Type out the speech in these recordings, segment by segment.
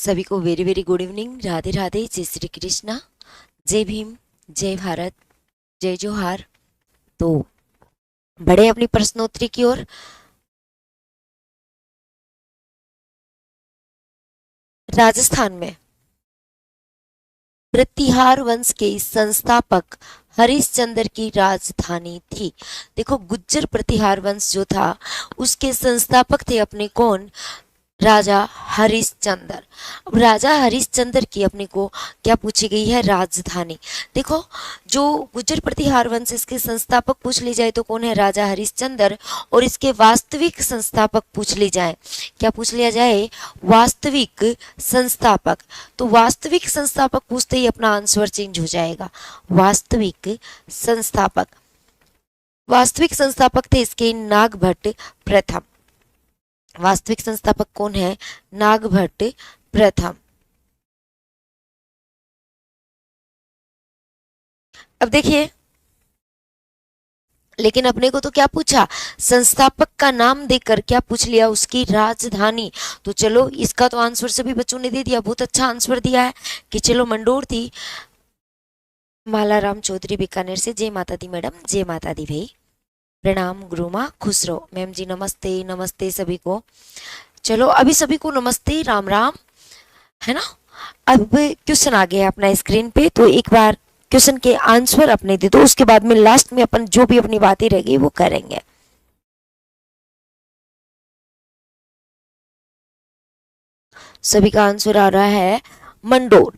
सभी को very very good evening. Radhe Radhe, जय श्री कृष्णा, जय भीम, जय भारत, जय जोहार। तो बढ़े अपनी प्रश्नोत्तरी की ओर। राजस्थान में प्रतिहार वंश के संस्थापक हरिश्चंद्र की राजधानी थी। देखो, गुज्जर प्रतिहार वंश जो था उसके संस्थापक थे अपने कौन? राजा हरिश्चंद्र। अब राजा हरिश्चंद्र की अपने को क्या पूछी गई है? राजधानी। देखो, जो गुज्जर प्रतिहार वंश इसके संस्थापक पूछ ली जाए तो कौन है? राजा हरिश्चंद्र। और इसके वास्तविक संस्थापक पूछ ली जाए, क्या पूछ लिया जाए? वास्तविक संस्थापक। तो वास्तविक संस्थापक पूछते ही अपना आंसर चेंज हो जाएगा। वास्तविक संस्थापक, वास्तविक संस्थापक थे इसके नागभट्ट प्रथम। वास्तविक संस्थापक कौन है? नागभट्ट प्रथम। अब देखिए, लेकिन अपने को तो क्या पूछा? संस्थापक का नाम देकर क्या पूछ लिया? उसकी राजधानी। तो चलो, इसका तो आंसर सभी बच्चों ने दे दिया, बहुत अच्छा आंसर दिया है कि चलो मंडोर थी। मालाराम चौधरी बीकानेर से, जय माता दी मैडम, जय माता दी भाई, प्रणाम गुरु माँ, खुश रहो। मैम जी नमस्ते, नमस्ते सभी को। चलो अभी सभी को नमस्ते, राम राम, है ना। अब क्वेश्चन आ गया अपना स्क्रीन पे, तो एक बार क्वेश्चन के आंसर अपने दे दो, उसके बाद में लास्ट में अपन जो भी अपनी बातें रहेगी वो करेंगे। सभी का आंसर आ रहा है मंडोर।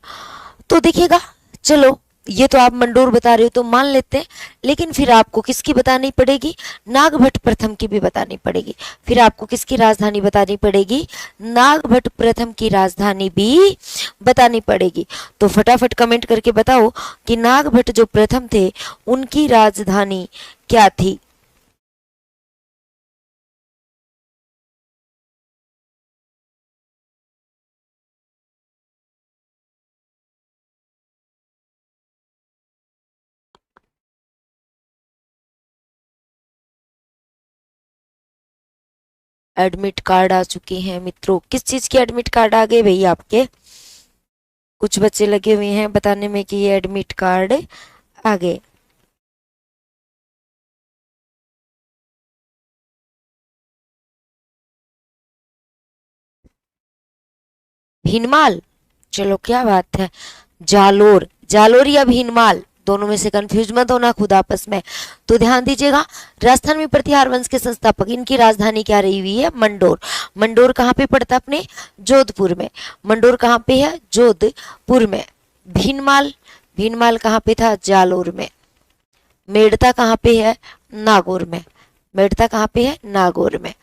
तो देखिएगा, चलो ये तो आप मंडोर बता रहे हो तो मान लेते हैं, लेकिन फिर आपको किसकी बतानी पड़ेगी? नागभट्ट प्रथम की भी बतानी पड़ेगी। फिर आपको किसकी राजधानी बतानी पड़ेगी? नागभट्ट प्रथम की राजधानी भी बतानी पड़ेगी। तो फटाफट कमेंट करके बताओ कि नागभट्ट जो प्रथम थे उनकी राजधानी क्या थी? एडमिट कार्ड आ चुके हैं मित्रों। किस चीज के एडमिट कार्ड आ गए भाई आपके? कुछ बच्चे लगे हुए हैं बताने में कि ये एडमिट कार्ड आ गए। भीनमाल, चलो क्या बात है। जालोर, जालोर या भीनमाल, दोनों में से कंफ्यूज मत होना खुद आपस में। तो ध्यान दीजिएगा, राजस्थान में प्रतिहार वंश के संस्थापक, इनकी राजधानी क्या रही हुई है? मंडोर। मंडोर कहाँ पे पड़ता है? अपने जोधपुर में। मंडोर कहाँ पे है? जोधपुर में। भीनमाल, भीनमाल कहाँ पे था? जालोर में। मेड़ता कहाँ पे है? नागौर में। मेड़ता कहाँ पे है? नागौर में।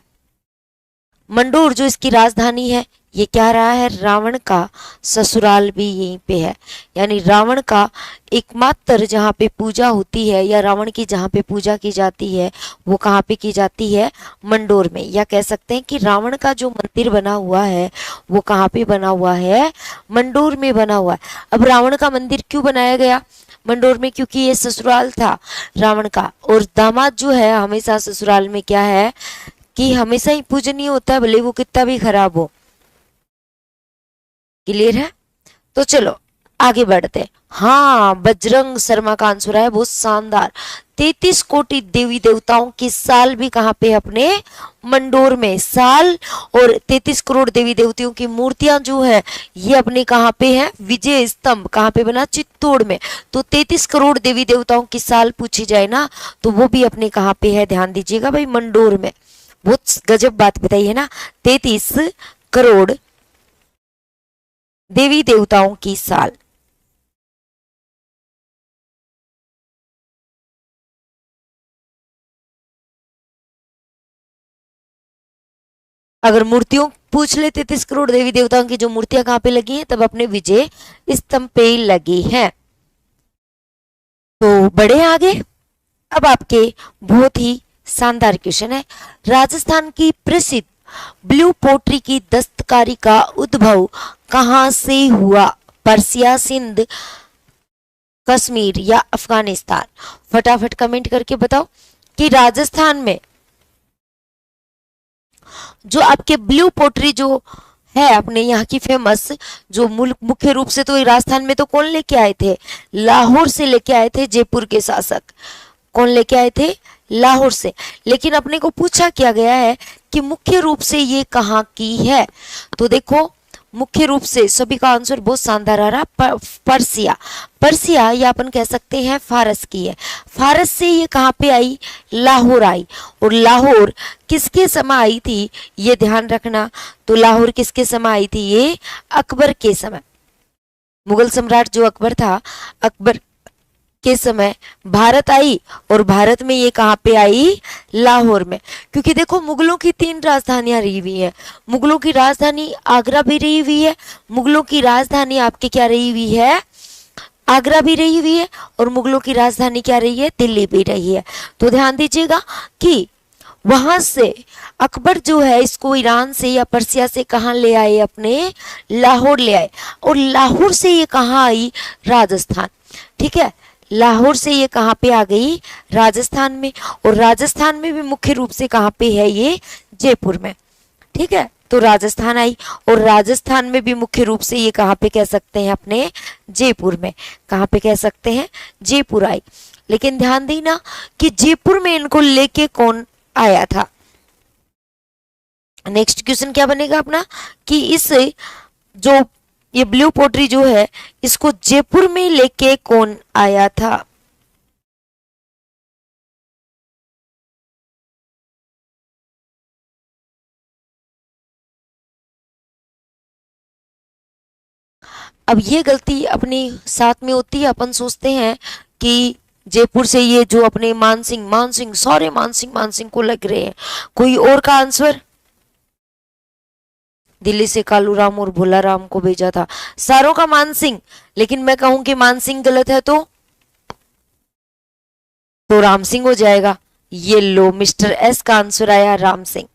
मंडोर जो इसकी राजधानी है, ये क्या रहा है? रावण का ससुराल भी यहीं पे है। यानी रावण का एकमात्र जहाँ पे पूजा होती है, या रावण की जहाँ पे पूजा की जाती है, वो कहाँ पे की जाती है? मंडोर में। या कह सकते हैं कि रावण का जो मंदिर बना हुआ है वो कहाँ पे बना हुआ है? मंडोर में बना हुआ है। अब रावण का मंदिर क्यों बनाया गया मंडोर में? क्योंकि ये ससुराल था रावण का, और दामाद जो है हमेशा ससुराल में क्या है कि हमेशा ही पूजनीय होता है, भले वो कितना भी खराब हो। क्लियर है? तो चलो आगे बढ़ते हैं। हाँ, बजरंग शर्मा का आंसर है बहुत शानदार। 33 कोटि देवी देवताओं की साल भी कहाँ पे है? अपने मंडोर में। साल और 33 करोड़ देवी देवताओं की मूर्तियां जो है ये अपने कहाँ पे है? विजय स्तंभ कहाँ पे बना? चित्तौड़ में। तो 33 करोड़ देवी देवताओं की साल पूछी जाए ना, तो वो भी अपने कहाँ पे है? ध्यान दीजिएगा भाई, मंडोर में। बहुत गजब बात बताई है ना। 33 करोड़ देवी देवताओं की साल। अगर मूर्तियों पूछ ले, 33 करोड़ देवी देवताओं की जो मूर्तियां कहाँ पे लगी हैं, तब अपने विजय स्तंभ पे लगी हैं। तो बड़े आगे, अब आपके बहुत ही शानदार क्वेश्चन है। राजस्थान की प्रसिद्ध ब्लू पोट्री की दस्तकारी का उद्भव कहां से हुआ? पर्सिया, सिंध, कश्मीर या अफगानिस्तान? फटाफट कमेंट करके बताओ कि राजस्थान में जो आपके ब्लू पोट्री जो है अपने यहाँ की फेमस, जो मुख्य रूप से तो राजस्थान में तो कौन लेके आए थे, लाहौर से लेके आए थे जयपुर के शासक। कौन लेके आए थे, लाहौर से। लेकिन अपने को पूछा क्या गया है कि मुख्य रूप से ये कहाँ की है, तो देखो मुख्य रूप से सभी का आंसर बहुत शानदार आ रहा, पर्सिया। पर्सिया या अपन कह सकते हैं फारस की है। फारस से ये कहाँ पे आई, लाहौर आई। और लाहौर किसके समय आई थी, ये ध्यान रखना। तो लाहौर किसके समय आई थी, ये अकबर के समय। मुगल सम्राट जो अकबर था, अकबर के समय भारत आई, और भारत में ये कहाँ पे आई, लाहौर में। क्योंकि देखो मुगलों की 3 राजधानियां रही हुई है। मुगलों की राजधानी आगरा भी रही हुई है, मुगलों की राजधानी आपके क्या रही हुई है, आगरा भी रही हुई है, और मुगलों की राजधानी क्या रही है, दिल्ली भी रही है। तो ध्यान दीजिएगा कि वहां से अकबर जो है इसको ईरान से या पर्सिया से कहाँ ले आए, अपने लाहौर ले आए। और लाहौर से ये कहाँ आई, राजस्थान। ठीक है, लाहौर से ये कहाँ पे आ गई, राजस्थान में। और राजस्थान में भी मुख्य रूप से कहाँ पे है, ये जयपुर में। ठीक है, तो राजस्थान आई, और राजस्थान में भी मुख्य रूप से ये कहाँ पे कह सकते हैं, अपने जयपुर में। कहाँ पे कह सकते हैं, जयपुर आई। लेकिन ध्यान देना कि जयपुर में इनको लेके कौन आया था। नेक्स्ट क्वेश्चन क्या बनेगा अपना कि इस जो ये ब्लू पोट्री जो है इसको जयपुर में लेके कौन आया था। अब ये गलती अपनी साथ में होती है, अपन सोचते हैं कि जयपुर से ये जो अपने मानसिंह मानसिंह सारे मानसिंह मानसिंह को लग रहे हैं। कोई और का आंसर, दिल्ली से कालूराम और भोलाराम को भेजा था, सारों का मानसिंह। लेकिन मैं कहूं कि मानसिंह गलत है तो राम सिंह हो जाएगा। ये लो मिस्टर एस का आंसर आया राम सिंह।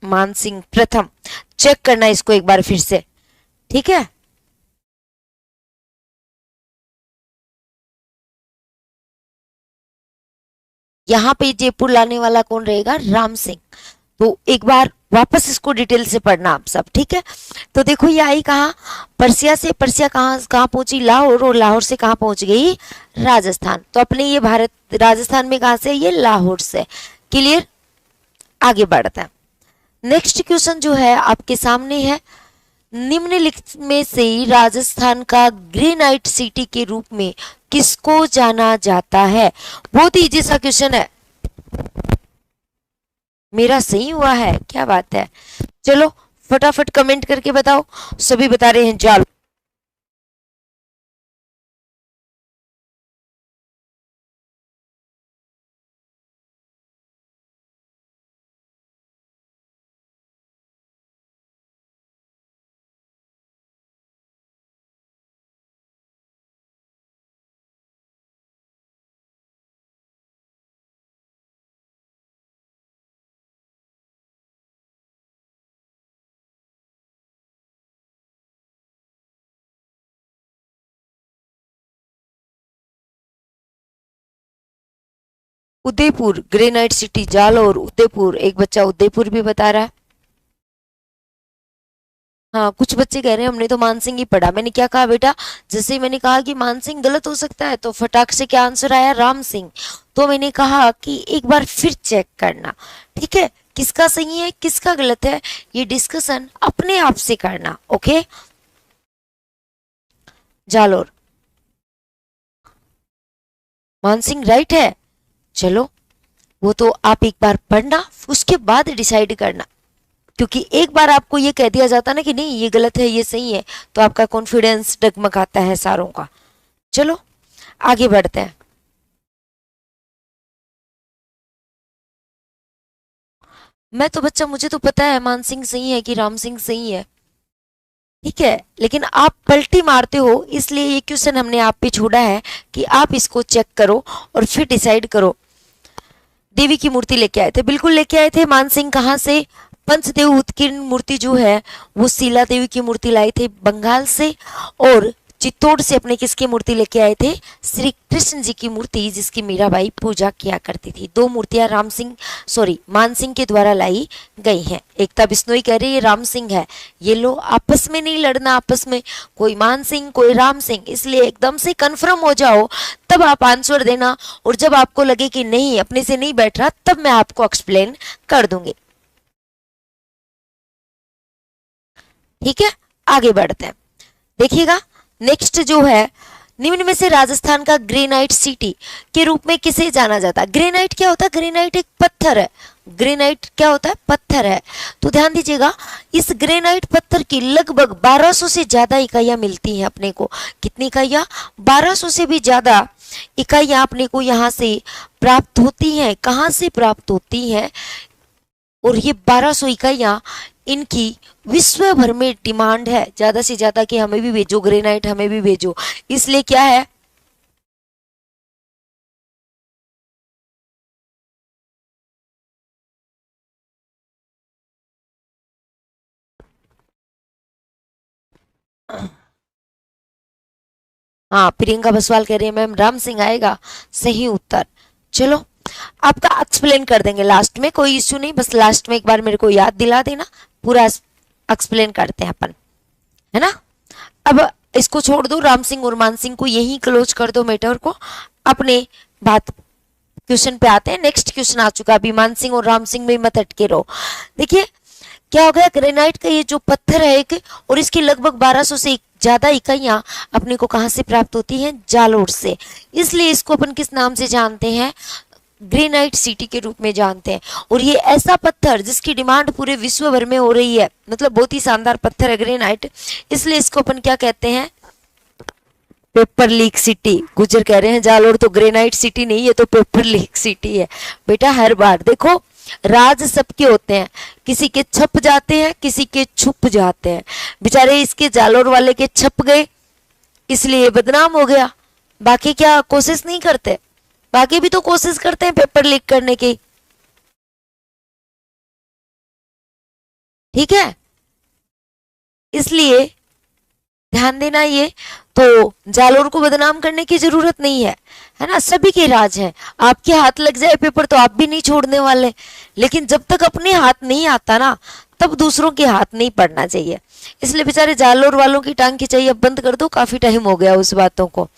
मानसिंह प्रथम, चेक करना इसको एक बार फिर से। ठीक है, यहाँ पे जयपुर लाने वाला कौन रहेगा, राम सिंह। तो एक बार वापस इसको डिटेल से पढ़ना आप सब। ठीक है, तो देखो ये आई कहाँ, पर्सिया से। पर्सिया कहाँ कहाँ पहुंची, लाहौर। और लाहौर से कहाँ पहुंच गई, राजस्थान। तो अपने ये भारत राजस्थान में कहाँ से, ये लाहौर से। क्लियर, आगे बढ़ता है। नेक्स्ट क्वेश्चन जो है आपके सामने है, निम्नलिखित में से राजस्थान का ग्रेनाइट सिटी के रूप में किसको जाना जाता है। बहुत ही इजी सा क्वेश्चन है। मेरा सही हुआ है, क्या बात है। चलो फटाफट कमेंट करके बताओ। सभी बता रहे हैं जाल। Udaipur granite city, Jalore, Udaipur. एक बच्चा उदयपुर भी बता रहा है। हाँ, कुछ बच्चे कह रहे हैं हमने तो मानसिंह ही पढ़ा। मैंने क्या कहा बेटा, जैसे ही मैंने कहा कि मानसिंह गलत हो सकता है तो फटाक से क्या आंसर आया, राम सिंह। तो मैंने कहा कि एक बार फिर चेक करना। ठीक है, किसका सही है किसका गलत है, ये डिस्कशन अपने आप से करना। ओके, जालोर, मानसिंह राइट है। चलो वो तो आप एक बार पढ़ना, उसके बाद डिसाइड करना। क्योंकि एक बार आपको ये कह दिया जाता ना कि नहीं ये गलत है ये सही है, तो आपका कॉन्फिडेंस डगमगाता है सारों का। चलो आगे बढ़ते हैं। मैं तो बच्चा, मुझे तो पता है मानसिंह सही है कि राम सिंह सही है। ठीक है, लेकिन आप पलटी मारते हो, इसलिए ये क्वेश्चन हमने आप पे छोड़ा है कि आप इसको चेक करो और फिर डिसाइड करो। देवी की मूर्ति लेके आए थे, बिल्कुल लेके आए थे। मानसिंह कहाँ से, पंचदेव उत्कीर्ण मूर्ति जो है वो शीला देवी की मूर्ति लाई थे बंगाल से, और चित्तौड़ से अपने किसकी मूर्ति लेके आए थे? श्री कृष्ण जी की मूर्ति, जिसकी मीराबाई पूजा किया करती थी। दो मूर्तियां मान सिंह के द्वारा लाई गई हैं। एकता बिश्नोई कह रही है राम सिंह है, ये लो आपस में नहीं लड़ना, आपस में कोई मान सिंह कोई राम सिंह, इसलिए एकदम से कंफर्म हो जाओ तब आप आंसर देना, और जब आपको लगे कि नहीं अपने से नहीं बैठ रहा तब मैं आपको एक्सप्लेन कर दूंगी। ठीक है, आगे बढ़ते हैं। देखिएगा नेक्स्ट जो है, निम्न में से राजस्थान का ग्रेनाइट सिटी के रूप में किसे जाना जाता है? ग्रेनाइट क्या होता है? ग्रेनाइट एक पत्थर है। ग्रेनाइट क्या होता है? पत्थर है। तो ध्यान दीजिएगा, इस ग्रेनाइट पत्थर की लगभग 1200 से ज्यादा इकाइयां मिलती हैं अपने को। कितनी इकाइयां? 1200 से भी ज्यादा इकाइयां अपने को यहाँ से प्राप्त होती हैं। कहाँ से प्राप्त होती हैं? और ये 1200 इकाइयां, इनकी विश्व भर में डिमांड है ज्यादा से ज्यादा कि हमें भी भेजो ग्रेनाइट, हमें भी भेजो। इसलिए क्या है, हाँ प्रियंका बसवाल कह रही है मैम राम सिंह आएगा सही उत्तर। चलो आपका एक्सप्लेन कर देंगे लास्ट में, कोई इश्यू नहीं, बस लास्ट में एक बार मेरे को याद दिला देना, पूरा एक्सप्लेन करते हैं अपन, है ना। अब इसको छोड़ दो, राम सिंह और मान सिंह को यही क्लोज कर दो मैटर को। अपने बात क्वेश्चन पे आते हैं। नेक्स्ट क्वेश्चन आ चुका, अभी मान सिंह और राम सिंह में मत अटके रहो। देखिए क्या हो गया, ग्रेनाइट का ये जो पत्थर है एक, और इसकी लगभग 1200 से ज्यादा इकाइयां अपने को कहां से प्राप्त होती हैं? जालोर से। इसलिए इसको अपन किस नाम से जानते हैं? ग्रेनाइट सिटी के रूप में जानते हैं। और ये ऐसा पत्थर जिसकी डिमांड पूरे विश्व भर में हो रही है, मतलब बहुत ही शानदार पत्थर है ग्रेनाइट, इसलिए इसको अपन क्या कहते हैं? Paper leak city. गुजर कह रहे हैं जालोर तो ग्रेनाइट सिटी नहीं, ये तो पेपर लीक सिटी है। बेटा हर बार देखो राज सबके होते हैं, किसी के छप जाते हैं किसी के छुप जाते हैं। बेचारे इसके जालोर वाले के छप गए इसलिए बदनाम हो गया, बाकी क्या कोशिश नहीं करते? बाकी भी तो कोशिश करते हैं पेपर लीक करने की। ठीक है, इसलिए ध्यान देना ये, तो जालोर को बदनाम करने की जरूरत नहीं है, है ना। सभी के राज हैं, आपके हाथ लग जाए पेपर तो आप भी नहीं छोड़ने वाले, लेकिन जब तक अपने हाथ नहीं आता ना तब दूसरों के हाथ नहीं पड़ना चाहिए। इसलिए बेचारे जालोर वालों की टांग खिंचाई अब बंद कर दो, काफी टाइम हो गया उस बातों को।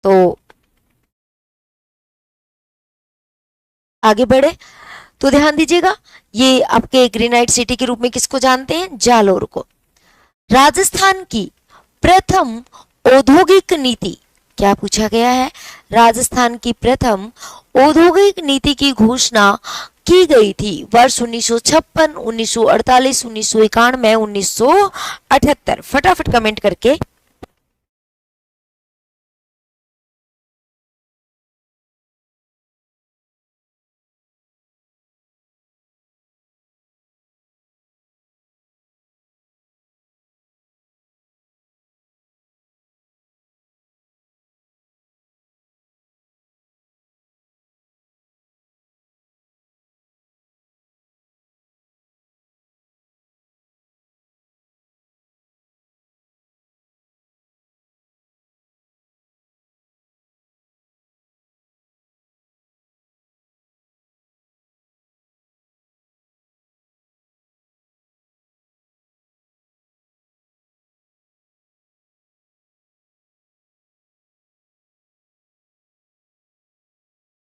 तो आगे बढ़े तो ध्यान दीजिएगा, ये आपके ग्रेनाइट सिटी के रूप में किसको जानते हैं? जालोर को। राजस्थान की प्रथम औद्योगिक नीति, क्या पूछा गया है? राजस्थान की प्रथम औद्योगिक नीति की घोषणा की गई थी वर्ष 1956, 1948, 1991, 1978। फटाफट कमेंट करके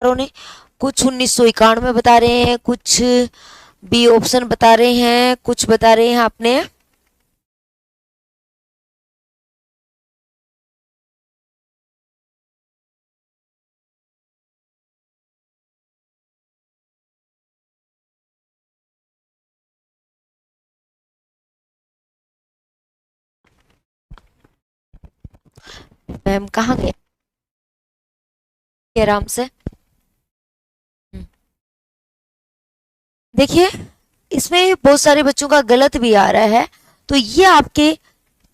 ने कुछ 1991 बता रहे हैं, कुछ बी ऑप्शन बता रहे हैं, कुछ बता रहे हैं आपने मैम कहाँ गए? आराम से देखिए, इसमें बहुत सारे बच्चों का गलत भी आ रहा है। तो ये आपके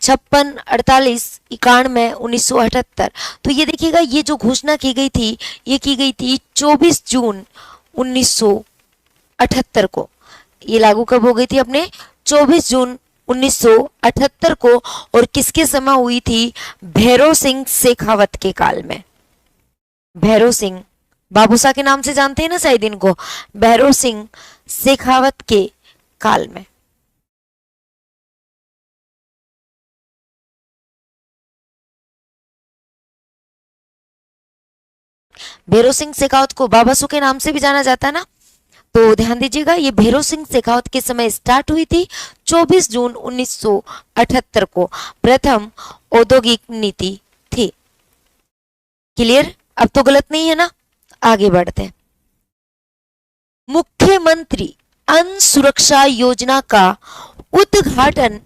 56, 48, 91, 1978। तो ये देखिएगा, ये जो घोषणा की गई थी ये की गई थी 24 जून 1978 को। ये लागू कब हो गई थी? अपने 24 जून 1978 को, और किसके समय हुई थी? भैरव सिंह शेखावत के काल में। भैरव सिंह, बाबूसा के नाम से जानते हैं ना शायद इनको, भैरव सिंह शेखावत के काल में। भैरव सिंह शेखावत को बाबासु के नाम से भी जाना जाता है ना, तो ध्यान दीजिएगा, ये भैरव सिंह शेखावत के समय स्टार्ट हुई थी। 24 जून 1978 को प्रथम औद्योगिक नीति थी। क्लियर? अब तो गलत नहीं है ना, आगे बढ़ते हैं। मुख्यमंत्री अन्न सुरक्षा योजना का उद्घाटन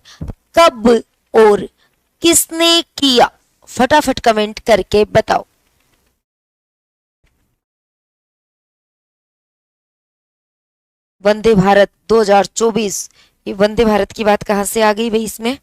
कब और किसने किया? फटाफट कमेंट करके बताओ। वंदे भारत 2024, ये वंदे भारत की बात कहां से आ गई भाई इसमें?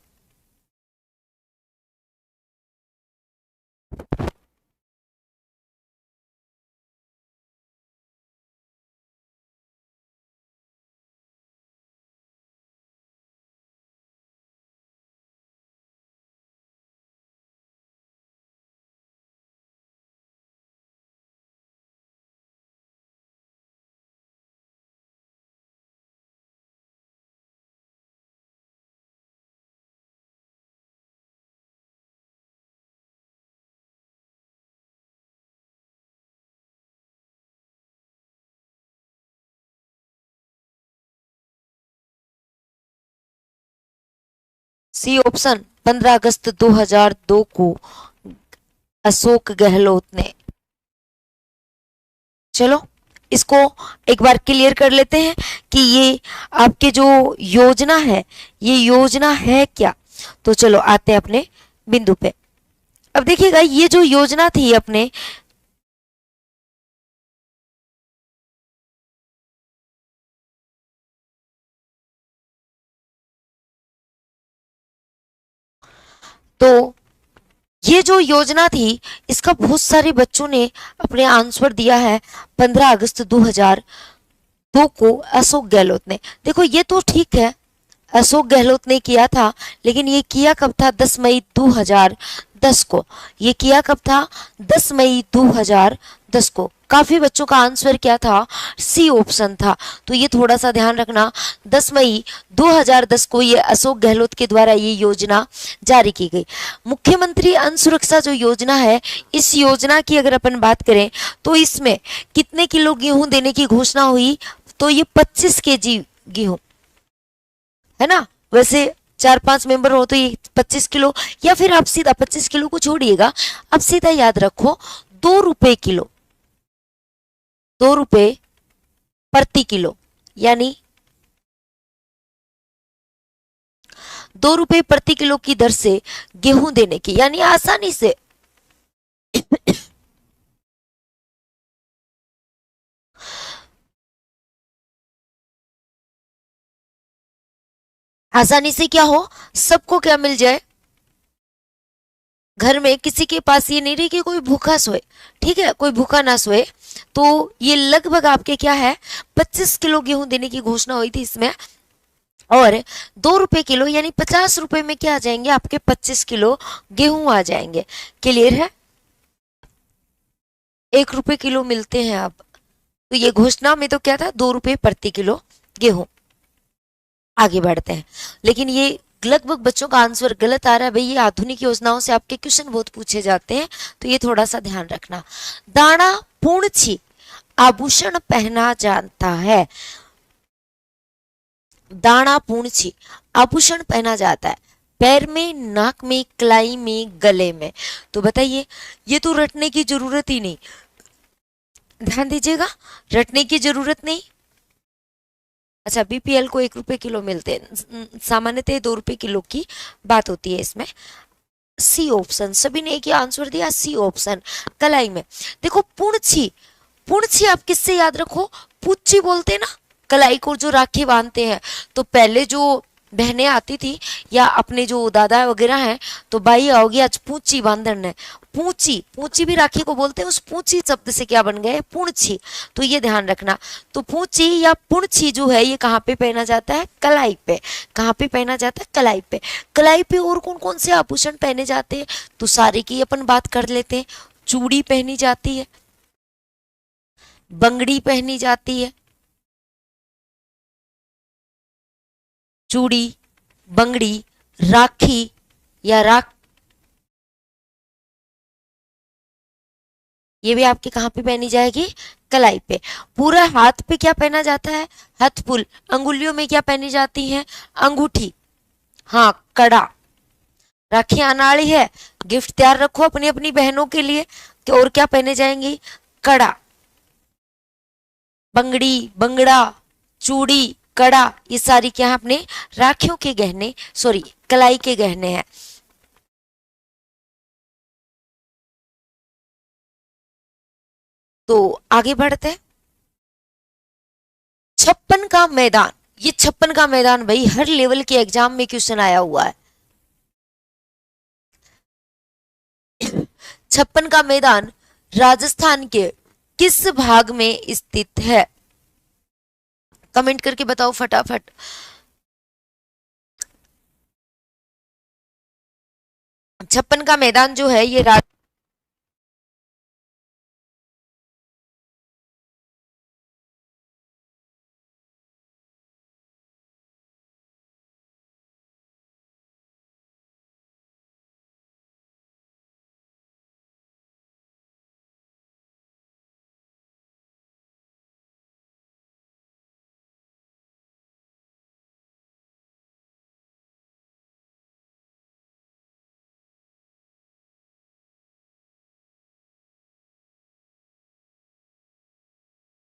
सी ऑप्शन 15 अगस्त 2002 को अशोक गहलोत ने। चलो इसको एक बार क्लियर कर लेते हैं कि ये आपके जो योजना है, ये योजना है क्या। तो चलो आते हैं अपने बिंदु पे। अब देखिएगा, ये जो योजना थी अपने, तो ये जो योजना थी, इसका बहुत सारे बच्चों ने अपने आंसर दिया है 15 अगस्त 2002 को अशोक गहलोत ने। देखो ये तो ठीक है, अशोक गहलोत ने किया था, लेकिन ये किया कब था? 10 मई 2010 को। ये किया कब था? 10 मई 2010 को। काफी बच्चों का आंसर क्या था? सी ऑप्शन था। तो ये थोड़ा सा ध्यान रखना, 10 मई 2010 को ये अशोक गहलोत के द्वारा ये योजना जारी की गई। मुख्यमंत्री अन्न सुरक्षा जो योजना है, इस योजना की अगर अपन बात करें तो इसमें कितने किलो गेहूं देने की घोषणा हुई? तो ये 25 केजी गेहूं है ना। वैसे 4-5 मेंबर हो तो ये 25 किलो, या फिर आप सीधा 25 किलो को छोड़िएगा, आप सीधा याद रखो 2 रुपए किलो, 2 रुपए प्रति किलो, यानी 2 रुपए प्रति किलो की दर से गेहूं देने की, यानी आसानी से आसानी से क्या हो, सबको क्या मिल जाए, घर में किसी के पास ये नहीं रही कि कोई भूखा सोए, ठीक है, कोई भूखा ना सोए। तो ये लगभग आपके क्या है, 25 किलो गेहूं देने की घोषणा हुई थी इसमें, और 2 रुपए किलो यानी 50 रुपए में क्या आ जाएंगे आपके 25 किलो गेहूं आ जाएंगे। क्लियर है? 1 रुपए किलो मिलते हैं अब। तो ये घोषणा में तो क्या था, 2 रुपए प्रति किलो गेहूं। आगे बढ़ते हैं, लेकिन ये लगभग बच्चों का आंसर गलत आ रहा है भाई। ये आधुनिक योजनाओं से आपके क्वेश्चन बहुत पूछे जाते हैं, तो ये थोड़ा सा ध्यान रखना। दाना पूंछी आभूषण पहना जाता है, दाना पूंछी आभूषण पहना जाता है पैर में, नाक में, कलाई में, गले में। तो बताइए, ये तो रटने की जरूरत ही नहीं, ध्यान दीजिएगा, रटने की जरूरत नहीं। अच्छा, बीपीएल को 1 रुपए किलो मिलते हैं, सामान्यतः 2 रुपए किलो की बात होती है इसमें। सी ऑप्शन, सभी ने एक ही आंसर दिया, सी ऑप्शन, कलाई में। देखो पूंछी, पूंछी आप किससे याद रखो, पुच्ची बोलते हैं ना कलाई को जो राखी बांधते हैं। तो पहले जो बहनें आती थी या अपने जो दादा वगैरह हैं, तो भाई आओगी आज पूंछी बांधन है, पूंची, पूंची भी राखी को बोलते हैं, उस पूंची शब्द से क्या बन गए, पुंछी। तो ये ध्यान रखना। तो पूंची या पुंछी जो है ये कहाँ पे पहना जाता है, कलाई पे। कहाँ पे पहना जाता है, कलाई पे। कलाई पे और कौन कौन से आभूषण पहने जाते हैं, तो सारे की अपन बात कर लेते हैं। चूड़ी पहनी जाती है, बंगड़ी पहनी जाती है, चूड़ी, बंगड़ी, राखी या राख, ये भी आपके कहाँ पे पहनी जाएगी, कलाई पे। पूरा हाथ पे क्या पहना जाता है, हथफुल। अंगुलियों में क्या पहनी जाती है, अंगूठी, हाँ कड़ा। राखी आने वाली है, गिफ्ट तैयार रखो अपनी अपनी बहनों के लिए कि और क्या पहने जाएंगी, कड़ा, बंगड़ी, बंगड़ा, चूड़ी, कड़ा, ये सारी क्या है अपने राखियों के गहने, सॉरी कलाई के गहने हैं। तो आगे बढ़ते हैं। छप्पन का मैदान, ये छप्पन का मैदान भाई हर लेवल के एग्जाम में क्वेश्चन आया हुआ है। छप्पन का मैदान राजस्थान के किस भाग में स्थित है, कमेंट करके बताओ फटाफट। छप्पन का मैदान जो है ये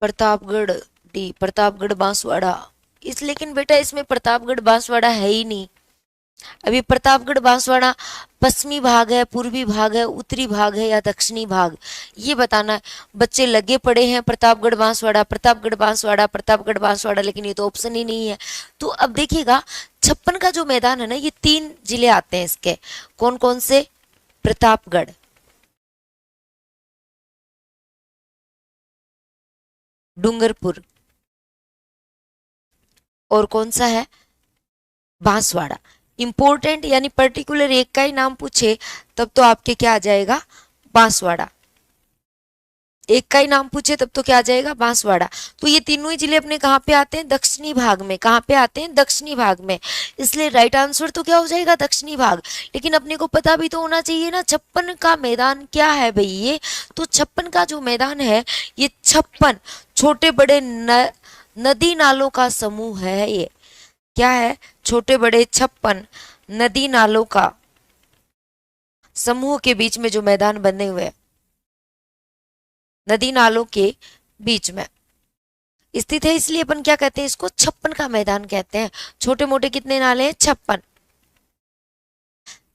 प्रतापगढ़, डी प्रतापगढ़ बांसवाड़ा। इस लेकिन बेटा इसमें प्रतापगढ़ बांसवाड़ा है ही नहीं। अभी प्रतापगढ़ बांसवाड़ा पश्चिमी भाग है, पूर्वी भाग है, उत्तरी भाग है या दक्षिणी भाग, ये बताना है। बच्चे लगे पड़े हैं प्रतापगढ़ बांसवाड़ा, प्रतापगढ़ बांसवाड़ा, प्रतापगढ़ बांसवाड़ा, लेकिन ये तो ऑप्शन ही नहीं है। तो अब देखिएगा छप्पन का जो मैदान है ना, ये 3 जिले आते हैं इसके, कौन कौन से, प्रतापगढ़, डूंगरपुर, और कौन सा है, बांसवाड़ा। इंपॉर्टेंट यानी पर्टिकुलर एक का ही नाम पूछे तब तो आपके क्या आ जाएगा, बांसवाड़ा। एक का ही नाम पूछे तब तो क्या आ जाएगा, बांसवाड़ा। तो ये तीनों ही जिले अपने कहाँ पे आते हैं, दक्षिणी भाग में। कहाँ पे आते हैं, दक्षिणी भाग में। इसलिए राइट आंसर तो क्या हो जाएगा, दक्षिणी भाग। लेकिन अपने को पता भी तो होना चाहिए ना छप्पन का मैदान क्या है भाई ये। तो छप्पन का जो मैदान है ये 56 छोटे बड़े नदी नालों का समूह है। ये क्या है, छोटे बड़े 56 नदी नालों का समूह के बीच में जो मैदान बने हुए हैं, नदी नालों के बीच में स्थित है, इसलिए अपन क्या कहते हैं, इसको छप्पन का मैदान कहते हैं। छोटे मोटे कितने नाले हैं, 56।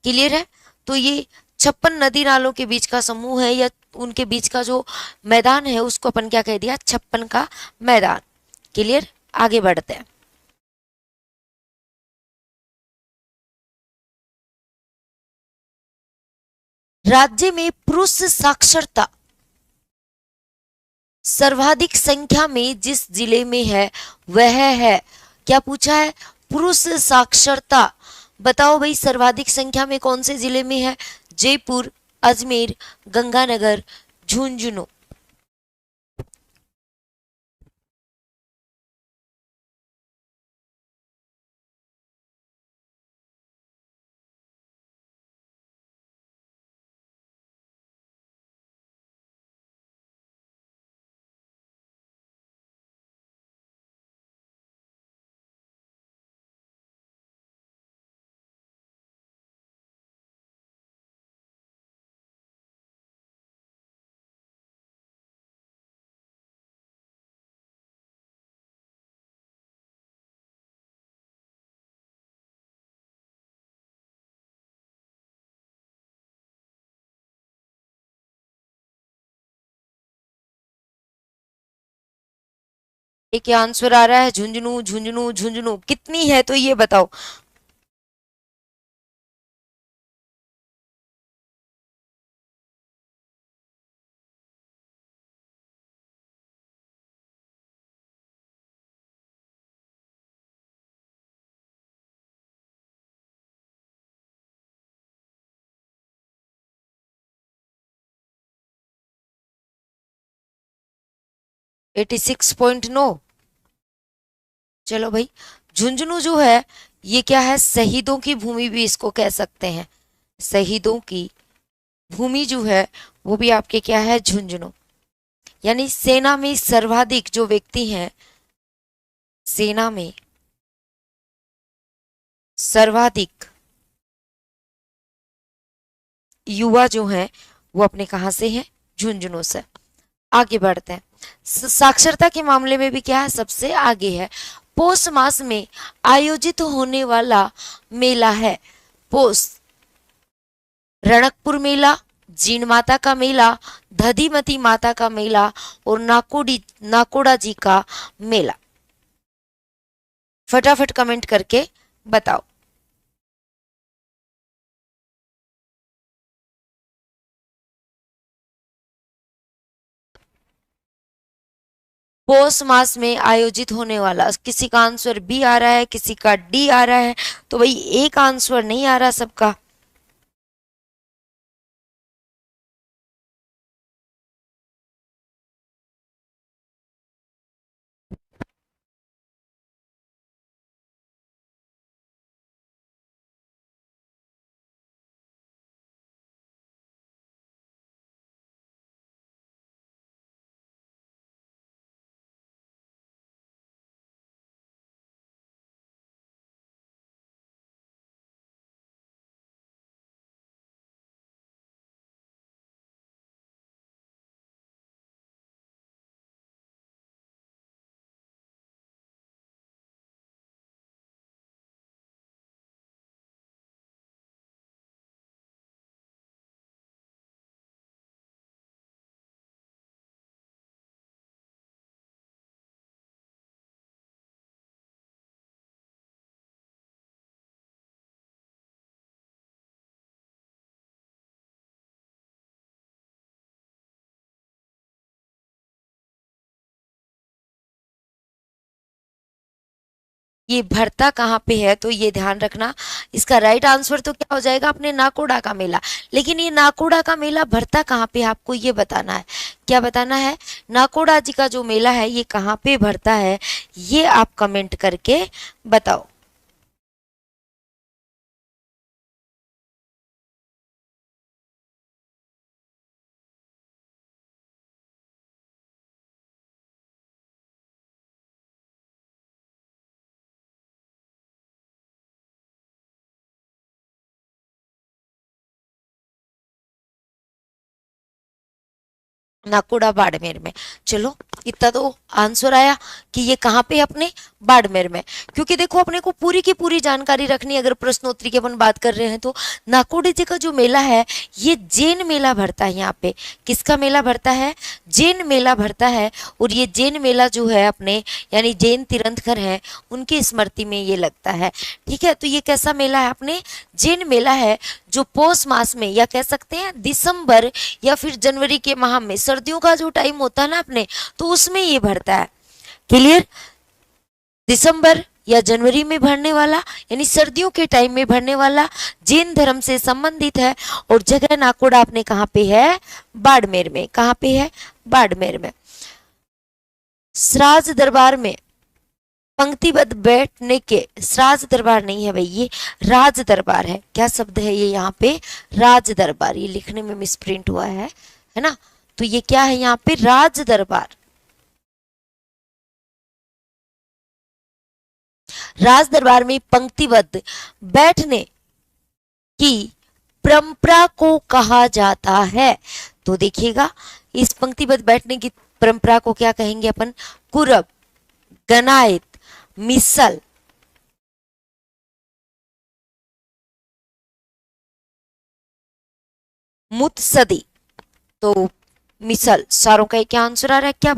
क्लियर है। तो ये 56 नदी नालों के बीच का समूह है, या उनके बीच का जो मैदान है उसको अपन क्या कह दिया, 56 का मैदान। क्लियर, आगे बढ़ते हैं। राज्य में पुरुष साक्षरता सर्वाधिक संख्या में जिस जिले में है वह है, क्या पूछा है, पुरुष साक्षरता। बताओ भाई सर्वाधिक संख्या में कौन से जिले में है, जयपुर, अजमेर, गंगानगर, झुंझुनू। एक आंसर आ रहा है झुंझुनू, झुंझुनू, झुंझुनू। कितनी है तो ये बताओ। 86.9। चलो भाई, झुंझुनू जो है ये क्या है, शहीदों की भूमि भी इसको कह सकते हैं। शहीदों की भूमि जो है वो भी आपके क्या है, झुंझुनू। यानी सेना में सर्वाधिक जो व्यक्ति हैं, सेना में सर्वाधिक युवा जो हैं वो अपने कहाँ से हैं, झुंझुनू से। आगे बढ़ते हैं। साक्षरता के मामले में भी क्या है, सबसे आगे है। पौष मास में आयोजित होने वाला मेला है। पौष, रणकपुर मेला, जीण माता का मेला, दधिमती माता का मेला और नाकोड़ा जी का मेला। फटाफट कमेंट करके बताओ। पौष मास में आयोजित होने वाला, किसी का आंसर बी आ रहा है, किसी का डी आ रहा है, तो भाई एक आंसर नहीं आ रहा सबका। ये भरता कहाँ पे है, तो ये ध्यान रखना। इसका राइट आंसर तो क्या हो जाएगा, अपने नाकोड़ा का मेला। लेकिन ये नाकोड़ा का मेला भरता कहाँ पे है, आपको ये बताना है। क्या बताना है, नाकोड़ा जी का जो मेला है ये कहाँ पे भरता है, ये आप कमेंट करके बताओ। नाकोड़ा बाड़मेर में। चलो, इतना तो आंसर आया कि ये कहाँ पे है, अपने बाड़मेर में। क्योंकि देखो अपने को पूरी की पूरी जानकारी रखनी, अगर प्रश्नोत्तरी की अपन बात कर रहे हैं तो नाकोड़े जी का जो मेला है ये जैन मेला भरता है यहाँ पे। किसका मेला भरता है, जैन मेला भरता है। और ये जैन मेला जो है अपने, यानी जैन तीर्थंकर हैं उनकी स्मृति में ये लगता है। ठीक है, तो ये कैसा मेला है, अपने जैन मेला है, जो पौष मास में, या कह सकते हैं दिसंबर या फिर जनवरी के माह में, सर्दियों का जो टाइम होता है ना अपने, तो उसमें ये भरता है। क्लियर, दिसंबर या जनवरी में भरने वाला, यानी सर्दियों के टाइम में भरने वाला, जैन धर्म से संबंधित है। और जगह नाकोड़ा अपने कहाँ पे है, बाड़मेर में। कहाँ पे है, बाड़मेर में। सराज दरबार में पंक्तिबद्ध बैठने के, सराज दरबार नहीं है भाई, ये राज दरबार है। क्या शब्द है ये यहाँ पे, राज दरबार। ये लिखने में मिसप्रिंट हुआ है ना। तो ये क्या है यहाँ पे, राज दरबार। राज दरबार में पंक्तिबद्ध बैठने की परंपरा को कहा जाता है। तो देखिएगा, इस पंक्तिबद्ध बैठने की परंपरा को क्या कहेंगे अपन, कुरब, गनायत, मिसल, मुतसदी। तो मिसल, सारों का क्या आंसर आ रहा है। क्या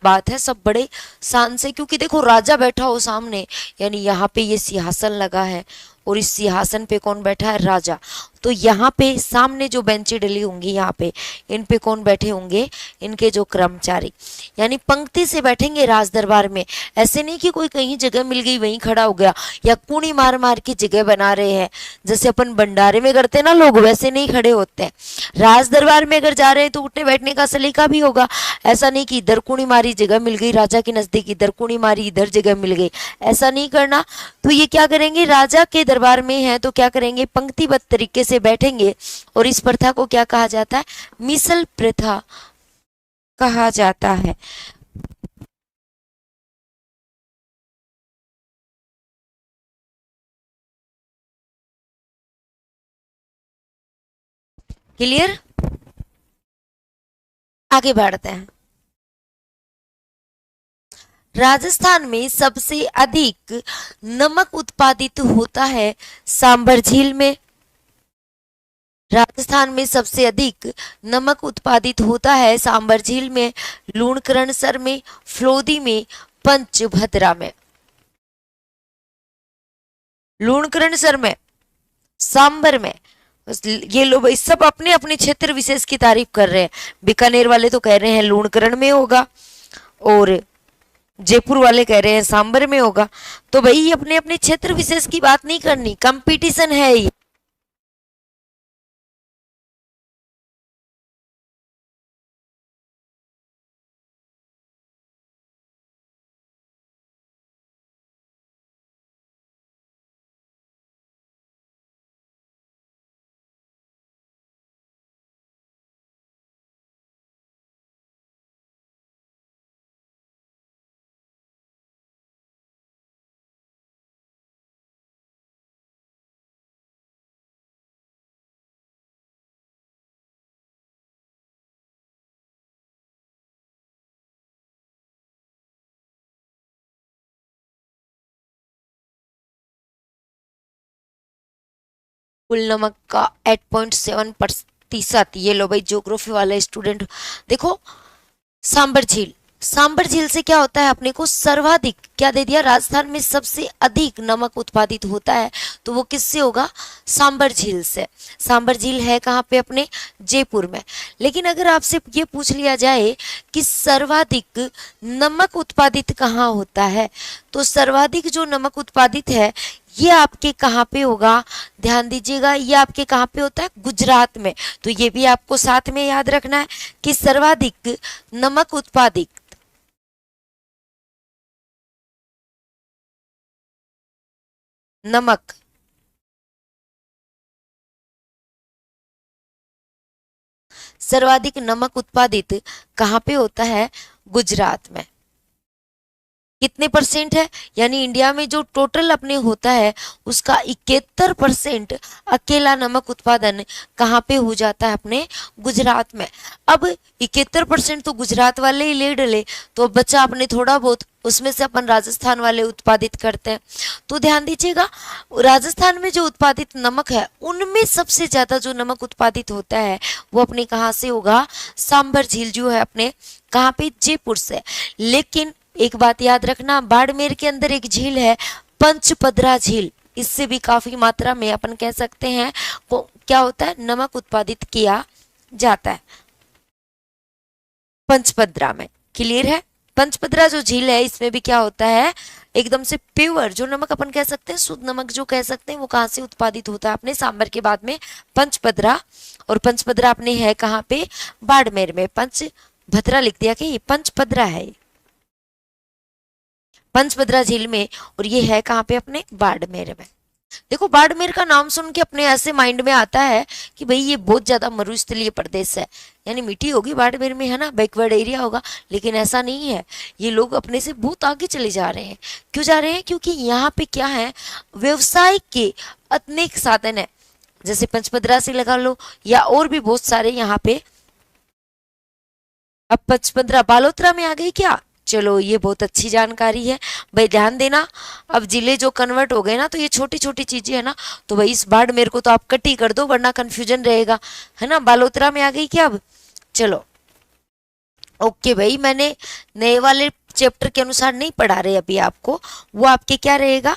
बात है, सब बड़े शान से, क्योंकि देखो राजा बैठा हो सामने, यानी यहाँ पे ये सिंहासन लगा है और इस सिंहासन पे कौन बैठा है, राजा। तो यहाँ पे सामने जो बेंचें डली होंगी, यहाँ पे इन पे कौन बैठे होंगे, इनके जो कर्मचारी, यानी पंक्ति से बैठेंगे राज दरबार में। ऐसे नहीं कि कोई कहीं जगह मिल गई वहीं खड़ा हो गया, या कूणी मार मार के जगह बना रहे हैं जैसे अपन भंडारे में करते हैं ना लोग, वैसे नहीं खड़े होते हैं। राज दरबार में अगर जा रहे हैं तो उठने बैठने का सलीका भी होगा। ऐसा नहीं कि इधर कूणी मारी जगह मिल गई राजा के नजदीक, इधर कूणी मारी इधर जगह मिल गई, ऐसा नहीं करना। तो ये क्या करेंगे, राजा के दरबार में है तो क्या करेंगे, पंक्तिबद्ध तरीके से बैठेंगे। और इस प्रथा को क्या कहा जाता है, मिसल प्रथा कहा जाता है। क्लियर, आगे बढ़ते हैं। राजस्थान में सबसे अधिक नमक उत्पादित होता है सांबर झील में। राजस्थान में सबसे अधिक नमक उत्पादित होता है सांबर झील में, लूणकरणसर में, फ्लोदी में, पंचभद्रा में। लूणकरणसर में, सांबर में, ये लोग भाई सब अपने अपने क्षेत्र विशेष की तारीफ कर रहे हैं। बीकानेर वाले तो कह रहे हैं लूणकरण में होगा, और जयपुर वाले कह रहे हैं सांबर में होगा। तो भाई अपने अपने क्षेत्र विशेष की बात नहीं करनी, कंपटीशन है ये। कुल नमक का 8.7%। ये लो भाई ज्योग्राफी वाले स्टूडेंट देखो, सांबर झील, सांबर झील से क्या होता है, अपने को सर्वाधिक क्या दे दिया, राजस्थान में सबसे अधिक नमक उत्पादित होता है, तो वो किससे होगा, सांबर झील से। सांबर झील है कहाँ पे, अपने जयपुर में। लेकिन अगर आपसे ये पूछ लिया जाए कि सर्वाधिक नमक उत्पादित कहाँ होता है, तो सर्वाधिक जो नमक उत्पादित है ये आपके कहाँ पे होगा, ध्यान दीजिएगा, ये आपके कहाँ पे होता है, गुजरात में। तो ये भी आपको साथ में याद रखना है कि सर्वाधिक नमक उत्पादित नमक सर्वाधिक नमक उत्पादित कहाँ पे होता है, गुजरात में। कितने परसेंट है, यानी इंडिया में जो टोटल अपने होता है उसका 71% अकेला नमक उत्पादन कहाँ पे हो जाता है, अपने गुजरात में। अब 71% तो गुजरात वाले ही ले डले, तो बचा अपने थोड़ा बहुत, उसमें से अपन राजस्थान वाले उत्पादित करते हैं। तो ध्यान दीजिएगा, राजस्थान में जो उत्पादित नमक है उनमें सबसे ज्यादा जो नमक उत्पादित होता है वो अपने कहाँ से होगा, सांबर झील जो है अपने कहाँ पे, जयपुर से। लेकिन एक बात याद रखना, बाड़मेर के अंदर एक झील है पंचपदरा झील, इससे भी काफी मात्रा में अपन कह सकते हैं वो क्या होता है, नमक उत्पादित किया जाता है पंचपदरा में। क्लियर है, पंचपदरा जो झील है इसमें भी क्या होता है, एकदम से प्योर जो नमक अपन कह सकते हैं, शुद्ध नमक जो कह सकते हैं, वो कहाँ से उत्पादित होता है, अपने सांबर के बाद में पंचपदरा। और पंचपदरा अपने है कहाँ पे, बाड़मेर में। पंचभद्रा लिख दिया कि ये पंचपदरा है, पंचभद्रा झील में, और ये है कहाँ पे, अपने बाड़मेर में। देखो बाड़मेर का नाम सुन के अपने ऐसे माइंड में आता है कि भाई ये बहुत ज्यादा मरुस्थलीय प्रदेश है, यानी मिट्टी होगी बाड़मेर में, है ना, बैकवर्ड एरिया होगा। लेकिन ऐसा नहीं है, ये लोग अपने से बहुत आगे चले जा रहे हैं। क्यों जा रहे हैं, क्योंकि यहाँ पे क्या है, व्यवसाय के अनेक साधन है, जैसे पंचभद्रा से लगा लो, या और भी बहुत सारे यहाँ पे। अब पंचभद्रा बालोतरा में आ गई क्या, चलो ये बहुत अच्छी जानकारी है भाई, ध्यान देना। अब जिले जो कन्वर्ट हो गए ना, तो ये छोटी छोटी चीजें है ना, तो भाई इस बाड़मेर को तो आप कट ही कर दो वरना कंफ्यूजन रहेगा, है ना। बालोतरा में आ गई क्या अब, चलो ओके भाई, मैंने नए वाले चैप्टर के अनुसार नहीं पढ़ा रहे अभी आपको, वो आपके क्या रहेगा,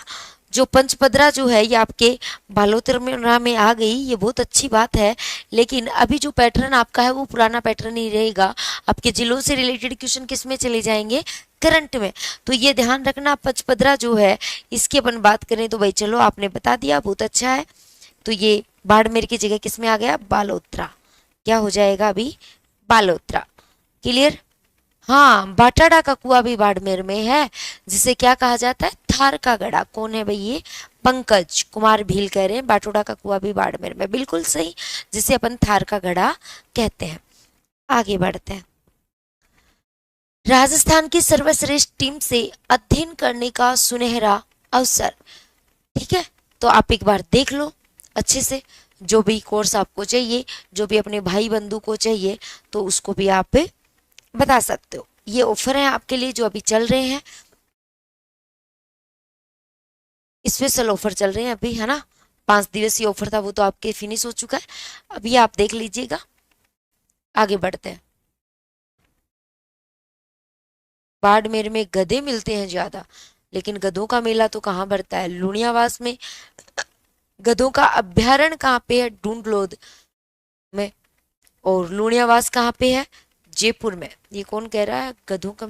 जो पंचपदरा जो है ये आपके बालोतरा में आ गई, ये बहुत अच्छी बात है। लेकिन अभी जो पैटर्न आपका है वो पुराना पैटर्न ही रहेगा। आपके जिलों से रिलेटेड क्वेश्चन किस में चले जाएंगे, करंट में। तो ये ध्यान रखना। पंचपदरा जो है इसकी अपन बात करें तो भाई चलो आपने बता दिया, बहुत अच्छा है। तो ये बाड़मेर की जगह किस में आ गया, बालोतरा। क्या हो जाएगा अभी, बालोतरा। क्लियर। हाँ, बाटाडा का कुआं भी बाड़मेर में है, जिसे क्या कहा जाता है, थार का गड़ा। कौन है भाई ये, पंकज कुमार भील कह रहे हैं बाटोडा का कुआं भी बाड़मेर में, बिल्कुल सही, जिसे अपन थार का गड़ा कहते हैं। आगे बढ़ते हैं। राजस्थान की सर्वश्रेष्ठ टीम से अध्ययन करने का सुनहरा अवसर। ठीक है, तो आप एक बार देख लो अच्छे से, जो भी कोर्स आपको चाहिए, जो भी अपने भाई बंधु को चाहिए, तो उसको भी आप बता सकते हो। ये ऑफर है आपके लिए जो अभी चल रहे हैं, स्पेशल ऑफर चल रहे हैं अभी, है ना। 5 दिवसीय ऑफर था, वो तो आपके फिनिश हो चुका है, अभी आप देख लीजिएगा। आगे बढ़ते हैं। बाड़मेर में गधे मिलते हैं ज्यादा, लेकिन गधों का मेला तो कहाँ बढ़ता है, लुणियावास में। गधों का अभ्यारण्य कहाँ पे है, ढूंढलोद में। और लुणियावास कहाँ पे है, जयपुर में। ये कौन कह रहा है, गधों का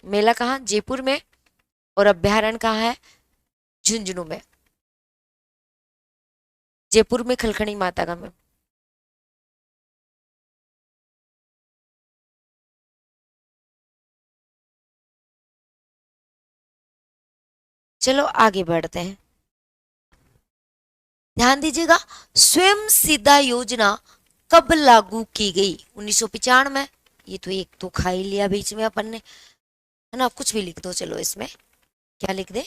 मेला कहाँ, जयपुर में। और अभ्यारण्य कहाँ है, झुंझुनू में। जयपुर में खलखणी माता का में। चलो आगे बढ़ते हैं। ध्यान दीजिएगा, स्वयं सिद्धा योजना कब लागू की गई, 1995 में। ये तो एक तो खा ही लिया बीच में अपन ने, है ना। कुछ भी लिख दो चलो इसमें, क्या लिख दे,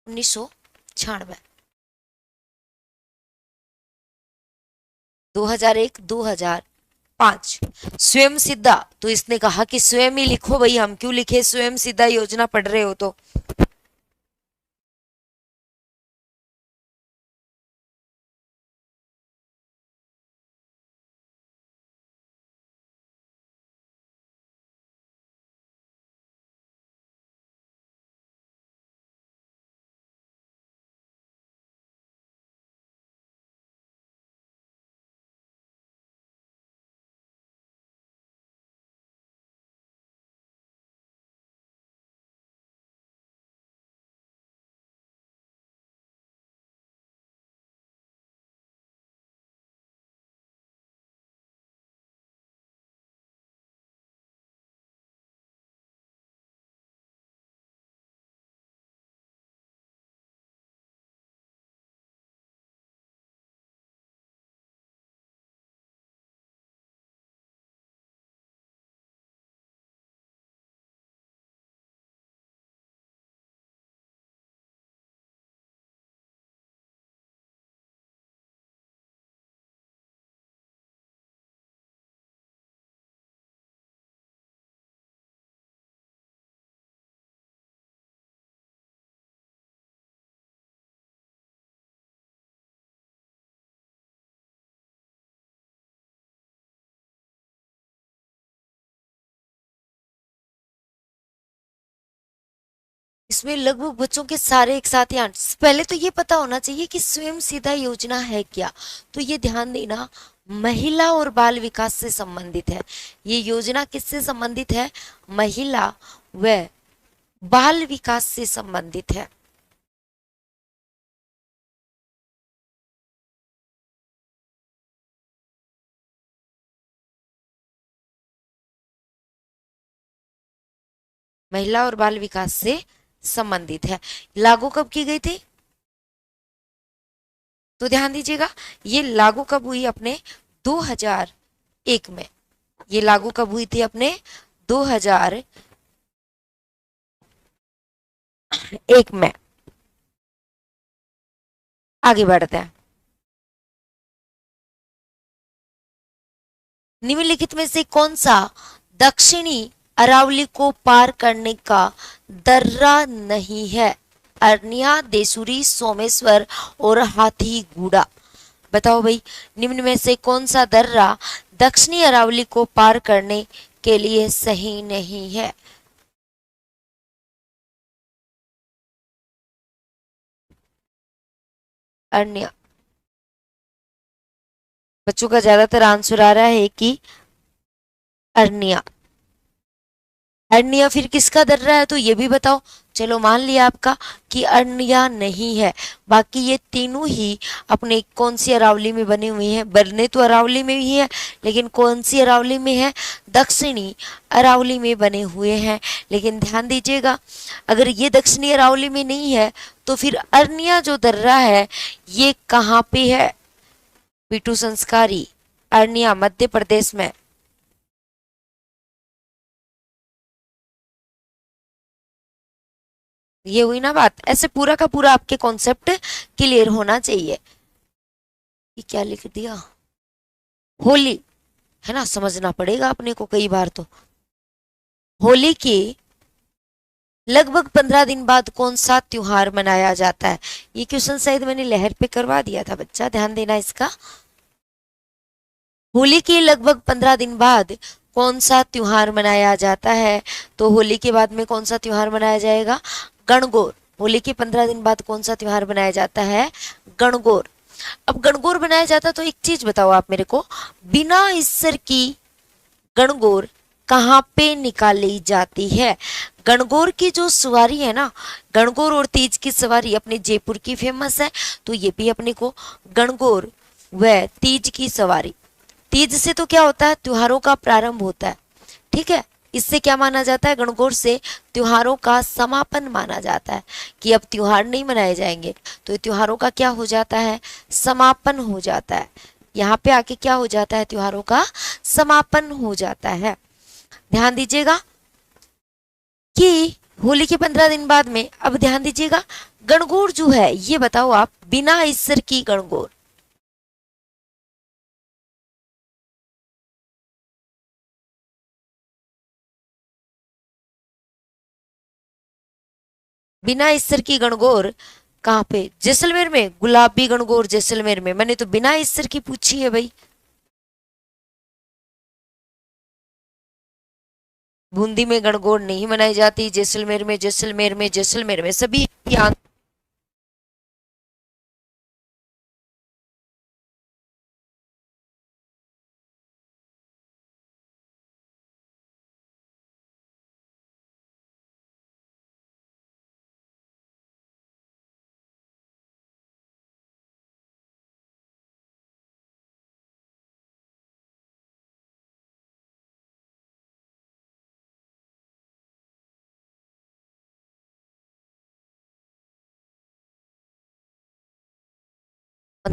1996, 2001, 2005। स्वयं सिद्धा, तो इसने कहा कि स्वयं ही लिखो भाई, हम क्यों लिखे, स्वयं सिद्धा योजना पढ़ रहे हो तो। इसमें लगभग बच्चों के सारे एक साथ ही आंसर। पहले तो ये पता होना चाहिए कि स्वयं सिद्धा योजना है क्या। तो ये ध्यान देना, महिला और बाल विकास से संबंधित है। ये योजना किससे संबंधित है, महिला व बाल विकास से संबंधित है। महिला और बाल विकास से संबंधित है। लागू कब की गई थी, तो ध्यान दीजिएगा, ये लागू कब हुई अपने 2001 में। ये लागू कब हुई थी अपने 2001 में। आगे बढ़ते हैं। निम्नलिखित में से कौन सा दक्षिणी अरावली को पार करने का दर्रा नहीं है, अरनिया, देसुरी, सोमेश्वर और हाथीगुड़ा। बताओ भाई, निम्न में से कौन सा दर्रा दक्षिणी अरावली को पार करने के लिए सही नहीं है। अरण्या। बच्चों का ज्यादातर आंसर आ रहा है कि अरण्या। अरण्या फिर किसका दर्रा है तो ये भी बताओ। चलो मान लिया आपका कि अरण्या नहीं है। बाकी ये तीनों ही अपने कौन सी अरावली में बने हुए हैं, बने तो अरावली में ही है लेकिन कौन सी अरावली में है, दक्षिणी अरावली में बने हुए हैं। लेकिन ध्यान दीजिएगा अगर ये दक्षिणी अरावली में नहीं है तो फिर अरनिया जो दर्रा है ये कहाँ पे है बीटू संस्कारी? अरनिया मध्य प्रदेश में। ये हुई ना बात। ऐसे पूरा का पूरा आपके कॉन्सेप्ट क्लियर होना चाहिए। ये क्या लिख दिया? होली है ना, समझना पड़ेगा अपने को कई बार। तो होली के लगभग 15 दिन बाद कौन सा त्योहार मनाया जाता है? ये क्वेश्चन शायद मैंने लहर पे करवा दिया था बच्चा, ध्यान देना इसका। होली के लगभग 15 दिन बाद कौन सा त्योहार मनाया जाता है? तो होली के बाद में कौन सा त्योहार मनाया जाएगा? गणगौर। होली के 15 दिन बाद कौन सा त्योहार मनाया जाता है? गणगौर। अब गणगौर बनाया जाता तो एक चीज बताओ आप मेरे को, बिना ईश्वर की गणगौर कहाँ पे निकाली जाती है? गणगौर की जो सवारी है ना, गणगौर और तीज की सवारी अपने जयपुर की फेमस है। तो ये भी अपने को गणगौर व तीज की सवारी। तीज से तो क्या होता है, त्योहारों का प्रारंभ होता है, ठीक है। इससे क्या माना जाता है? गणगौर से त्योहारों का समापन माना जाता है कि अब त्योहार नहीं मनाए जाएंगे। तो त्योहारों का क्या हो जाता है? समापन हो जाता है। यहाँ पे आके क्या हो जाता है? त्योहारों का समापन हो जाता है। ध्यान दीजिएगा कि होली के 15 दिन बाद में, अब ध्यान दीजिएगा गणगौर जो है ये बताओ आप, बिना ईश्वर की गणगौर। बिना ईश्वर की गणगौर कहाँ पे? जैसलमेर में। गुलाबी गणगौर जैसलमेर में। मैंने तो बिना ईश्वर की पूछी है भाई। बूंदी में गणगौर नहीं मनाई जाती, जैसलमेर में, जैसलमेर में, जैसलमेर में, सभी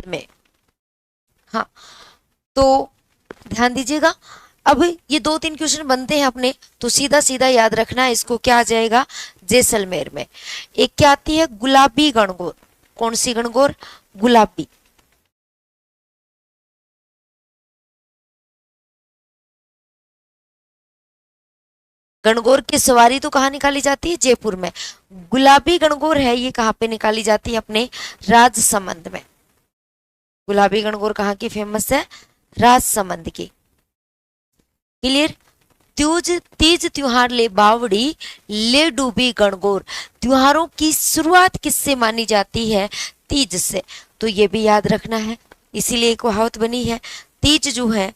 में। हाँ, तो ध्यान दीजिएगा अब ये 2-3 क्वेश्चन बनते हैं अपने, तो सीधा सीधा याद रखना है इसको। क्या आ जाएगा? जैसलमेर में। एक क्या आती है? गुलाबी गणगौर। कौन सी गणगौर? गुलाबी। गणगौर की सवारी तो कहाँ निकाली जाती है? जयपुर में। गुलाबी गणगौर है ये कहाँ पे निकाली जाती है? अपने राजसमंद में। गुलाबी गणगौर कहाँ की फेमस है? राजसमंद की। क्लियर? तीज तीज त्योहार ले बावड़ी ले डूबी गणगौर। त्योहारों की शुरुआत किससे मानी जाती है? तीज से। तो ये भी याद रखना है, इसीलिए एक कहावत बनी है। तीज जो है,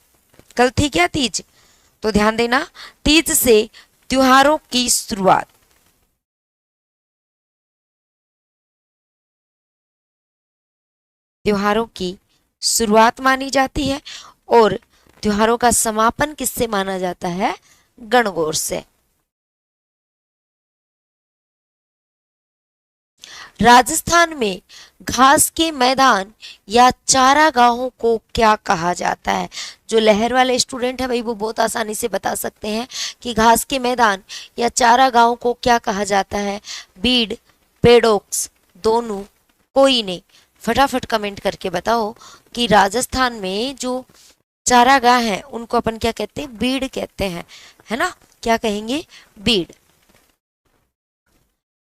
कल थी क्या तीज? तो ध्यान देना, तीज से त्योहारों की शुरुआत। त्योहारों की शुरुआत मानी जाती है और त्योहारों का समापन किससे माना जाता है? गणगौर से। राजस्थान में घास के मैदान या चारागाहों को क्या कहा जाता है? जो लहर वाले स्टूडेंट है भाई वो बहुत आसानी से बता सकते हैं कि घास के मैदान या चारागाहों को क्या कहा जाता है। बीड, पेडोक्स, दोनों, कोई नहीं। फटाफट कमेंट करके बताओ कि राजस्थान में जो चारागाह है उनको अपन क्या कहते हैं? बीड़ कहते हैं, है ना। क्या कहेंगे? बीड़।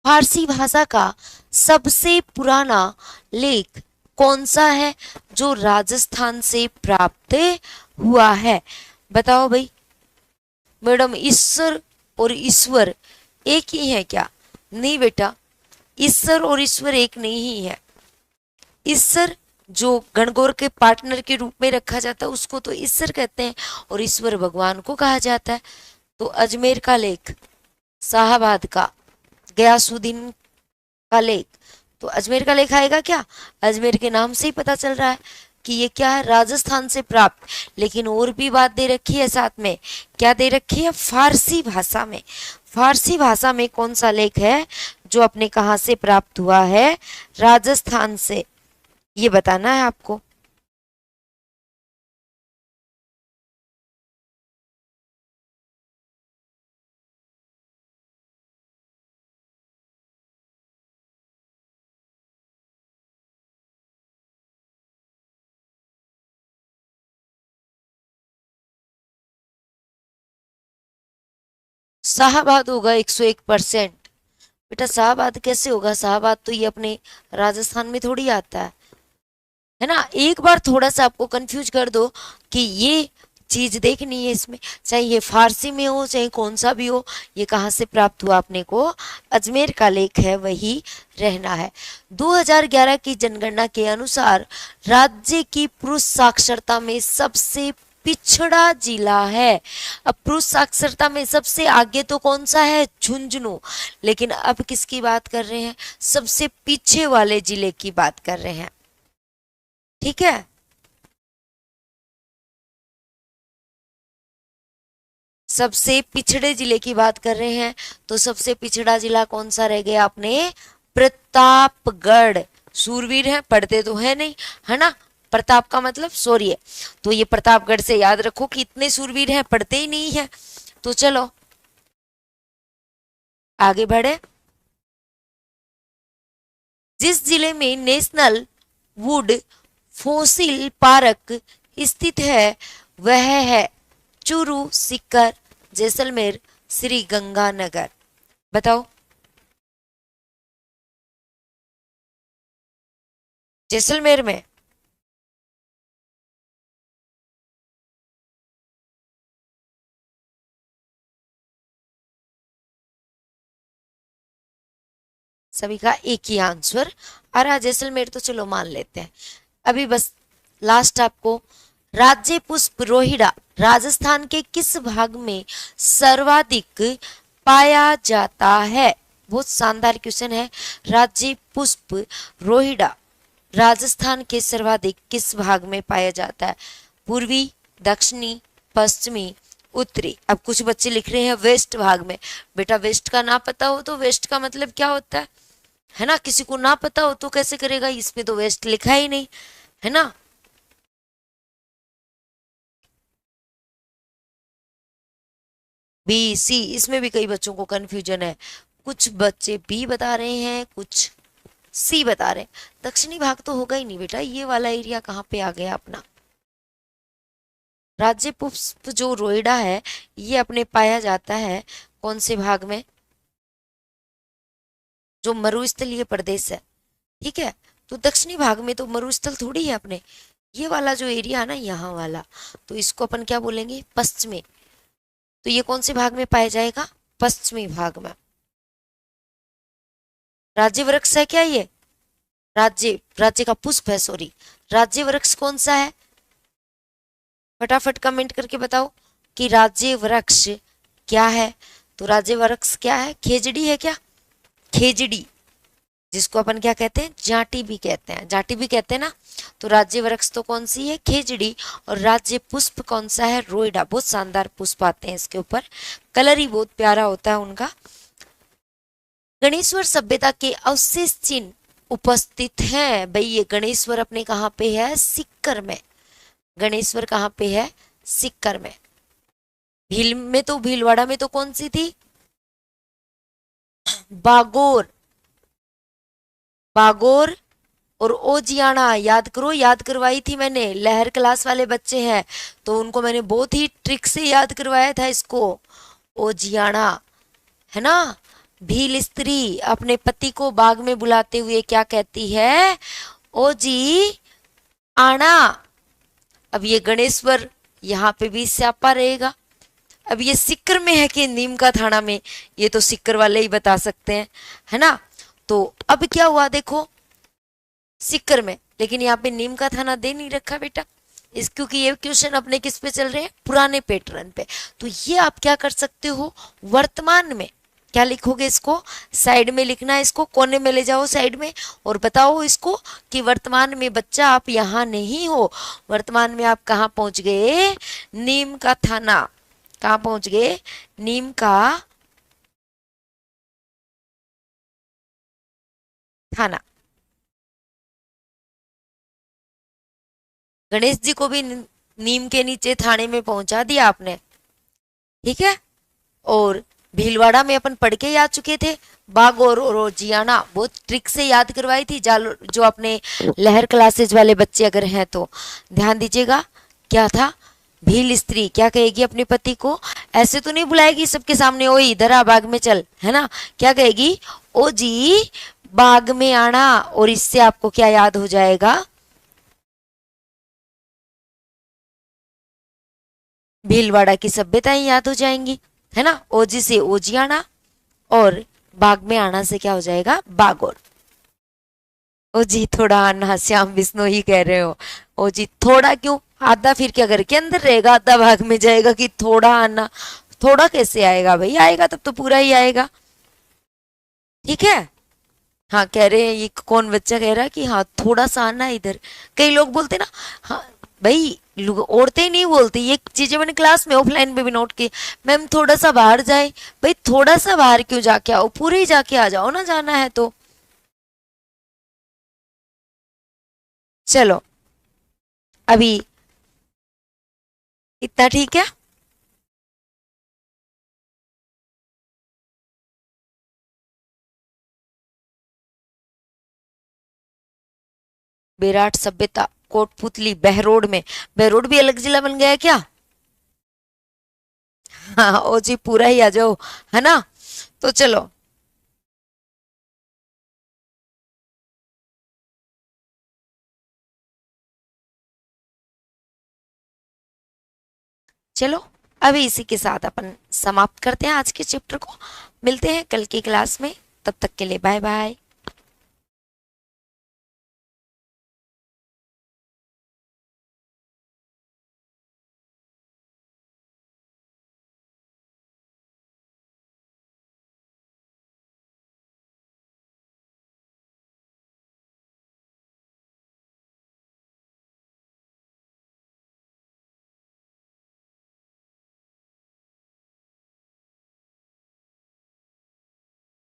फारसी भाषा का सबसे पुराना लेख कौन सा है जो राजस्थान से प्राप्त हुआ है? बताओ भाई। मैडम ईश्वर और ईश्वर एक ही है क्या? नहीं बेटा, ईश्वर और ईश्वर एक नहीं है। ईश्वर जो गणगौर के पार्टनर के रूप में रखा जाता है उसको तो ईश्वर कहते हैं और ईश्वर भगवान को कहा जाता है। तो अजमेर का लेक, शाहाबाद का, गयासुद्दीन का लेक, तो अजमेर का लेक आएगा क्या? अजमेर के नाम से ही पता चल रहा है कि ये क्या है, राजस्थान से प्राप्त। लेकिन और भी बात दे रखी है साथ में, क्या दे रखी है? फारसी भाषा में। फारसी भाषा में कौन सा लेख है जो अपने कहाँ से प्राप्त हुआ है? राजस्थान से, ये बताना है आपको। शाहाबाद होगा 101%। बेटा शाहाबाद कैसे होगा? शाहाबाद तो ये अपने राजस्थान में थोड़ी आता है ना। एक बार थोड़ा सा आपको कंफ्यूज कर दो कि ये चीज देखनी है इसमें, चाहे ये फारसी में हो चाहे कौन सा भी हो, ये कहाँ से प्राप्त हुआ अपने को? अजमेर का लेख है, वही रहना है। 2011 की जनगणना के अनुसार राज्य की पुरुष साक्षरता में सबसे पिछड़ा जिला है। अब पुरुष साक्षरता में सबसे आगे तो कौन सा है? झुंझुनू। लेकिन अब किसकी बात कर रहे हैं? सबसे पीछे वाले जिले की बात कर रहे हैं। ठीक है, सबसे पिछड़े जिले की बात कर रहे हैं। तो सबसे पिछड़ा जिला कौन सा रह गया अपने? प्रतापगढ़। सूरवीर है, पढ़ते तो है नहीं, है ना। प्रताप का मतलब शौर्य, तो ये प्रतापगढ़ से याद रखो कि इतने सूरवीर हैं, पढ़ते ही नहीं है। तो चलो आगे बढ़े। जिस जिले में नेशनल वुड फोसिल पार्क स्थित है वह है चूरू, सीकर, जैसलमेर, श्री गंगानगर। बताओ। जैसलमेर में सभी का एक ही आंसर आ रहा। जैसलमेर तो चलो मान लेते हैं। अभी बस लास्ट आपको, राज्य पुष्प रोहिड़ा राजस्थान के किस भाग में सर्वाधिक पाया जाता है? बहुत शानदार क्वेश्चन है। राज्य पुष्प रोहिड़ा राजस्थान के सर्वाधिक किस भाग में पाया जाता है? पूर्वी, दक्षिणी, पश्चिमी, उत्तरी। अब कुछ बच्चे लिख रहे हैं वेस्ट भाग में। बेटा वेस्ट का ना पता हो तो वेस्ट का मतलब क्या होता है ना। किसी को ना पता हो तो कैसे करेगा? इसमें तो वेस्ट लिखा ही नहीं है ना। बी, सी, इसमें भी कई बच्चों को कंफ्यूजन है। कुछ बच्चे बी बता रहे हैं, कुछ सी बता रहे हैं। दक्षिणी भाग तो होगा ही नहीं बेटा, ये वाला एरिया कहाँ पे आ गया अपना? राज्य पुष्प जो रोइडा है ये अपने पाया जाता है कौन से भाग में? जो मरुस्थलीय प्रदेश है, ठीक है। तो दक्षिणी भाग में तो मरुस्थल थोड़ी है अपने, ये वाला जो एरिया है ना यहाँ वाला, तो इसको अपन क्या बोलेंगे? पश्चिमी। तो ये कौन से भाग में पाया जाएगा? पश्चिमी भाग में। राज्य वृक्ष है क्या ये? राज्य का पुष्प है, सॉरी। राज्य वृक्ष कौन सा है? फटाफट कमेंट करके बताओ कि राज्य वृक्ष क्या है। तो राज्य वृक्ष क्या है? खेजड़ी है क्या? खेजड़ी, जिसको अपन क्या कहते हैं? जाटी भी कहते हैं, जाटी भी कहते हैं ना। तो राज्य वृक्ष तो कौन सी है? खेजड़ी। और राज्य पुष्प कौन सा है? रोइडा। बहुत शानदार पुष्प आते हैं इसके ऊपर, कलर ही बहुत प्यारा होता है उनका। गणेश्वर सभ्यता के अवशेष चिन्ह उपस्थित हैं। भाई ये गणेश्वर अपने कहाँ पे है? सीकर में। गणेश्वर कहाँ पे है? सीकर में। भील में तो, भीलवाड़ा में तो कौन सी थी? बागोर। बागोर और ओजियाना, याद करो, याद करवाई थी मैंने। लहर क्लास वाले बच्चे हैं तो उनको मैंने बहुत ही ट्रिक से याद करवाया था इसको। ओजियाना है ना। भील स्त्री अपने पति को बाग में बुलाते हुए क्या कहती है? ओ जी आना। अब ये गणेश्वर यहाँ पे भी स्यापा रहेगा। अब ये सिक्कर में है कि नीम का थाना में, ये तो सिक्कर वाले ही बता सकते हैं, है ना। तो अब क्या हुआ देखो, सिक्कर में लेकिन यहाँ पे नीम का थाना दे नहीं रखा बेटा, इस क्योंकि ये क्वेश्चन अपने किस पे चल रहे हैं, पुराने पैटर्न पे। तो ये आप क्या कर सकते हो, वर्तमान में क्या लिखोगे, इसको साइड में लिखना है, इसको कोने में ले जाओ साइड में, और बताओ इसको कि वर्तमान में बच्चा आप यहाँ नहीं हो, वर्तमान में आप कहाँ पहुंच गए, नीम का थाना। कहाँ पहुंच गए, नीम का थाना। गणेश जी को भी नीम के नीचे थाने में पहुंचा दिया आपने, ठीक है। और भीलवाड़ा में अपन पढ़ के आ चुके थे, बाग और रोजियाना बहुत ट्रिक से याद करवाई थी, जो अपने लहर क्लासेज वाले बच्चे अगर हैं तो ध्यान दीजिएगा। क्या था, भील स्त्री क्या कहेगी अपने पति को, ऐसे तो नहीं बुलाएगी सबके सामने, ओ इधर आ बाग में चल, है ना, क्या कहेगी, ओ जी बाग में आना। और इससे आपको क्या याद हो जाएगा, भीलवाड़ा की सभ्यताएं याद हो जाएंगी, है ना। ओजी से ओजियाना, और बाग में आना से क्या हो जाएगा, बागोर। ओ जी थोड़ा आना, श्याम विष्णु ही कह रहे हो। ओ जी थोड़ा क्यों, आधा फिर क्या घर के अंदर रहेगा, आधा भाग में जाएगा, कि थोड़ा आना, थोड़ा कैसे आएगा भाई, आएगा तब तो पूरा ही आएगा, ठीक है। हाँ कह रहे हैं, ये कौन बच्चा कह रहा है कि हाँ थोड़ा सा आना इधर, कई लोग बोलते ना, हाँ भाई औरतें नहीं बोलती ये चीजें, मैंने क्लास में ऑफलाइन में भी नोट की, मैम थोड़ा सा बाहर जाए, भाई थोड़ा सा बाहर क्यों जाके आओ, पूरे ही जाके आ जाओ ना, जाना है तो। चलो अभी इतना ठीक है। बेराट सभ्यता, कोटपुतली, बहरोड में, बहरोड भी अलग जिला बन गया है क्या, हाँ ओ जी पूरा ही आ जाओ, है ना। तो चलो चलो अभी इसी के साथ अपन समाप्त करते हैं आज के चैप्टर को, मिलते हैं कल की क्लास में, तब तक के लिए बाय बाय।